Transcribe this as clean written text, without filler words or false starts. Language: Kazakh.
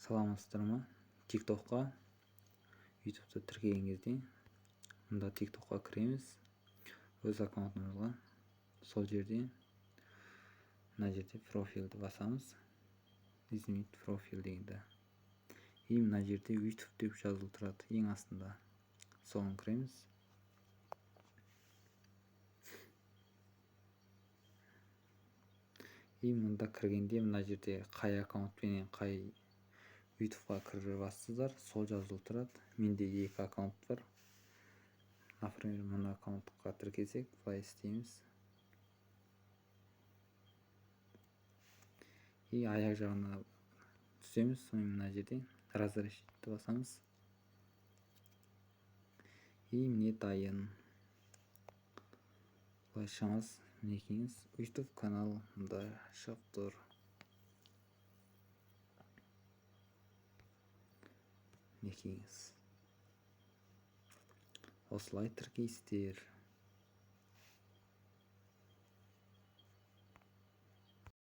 Саламатсыздарбы? TikTok'ка YouTube'da тіркеген кезде мында TikTok'ка кіреміз. Өз аккаунтымызға. Сол жерде мына жерде профильді басамыз. Изменить профиль дегенде. И мына жерде YouTube деп жазылып тұрады ең астында. Соған кіреміз. И мында кіргенде мына жерде қай аккаунтпен қай YouTube'ға кіре бассыздар, сол жазылып тұрады. Менде екі аккаунт бар. Например, мына аккаунтқа тіркесек, былай істейміз. И аяқ жағына түсеміз, сонымен мына жерде разрешитті басамыз. И міне дайын. Былай шамыз, мінекейіңіз YouTube канал мында шығып тұр. Мінекейіңіз. Осылай тіркейсіздер.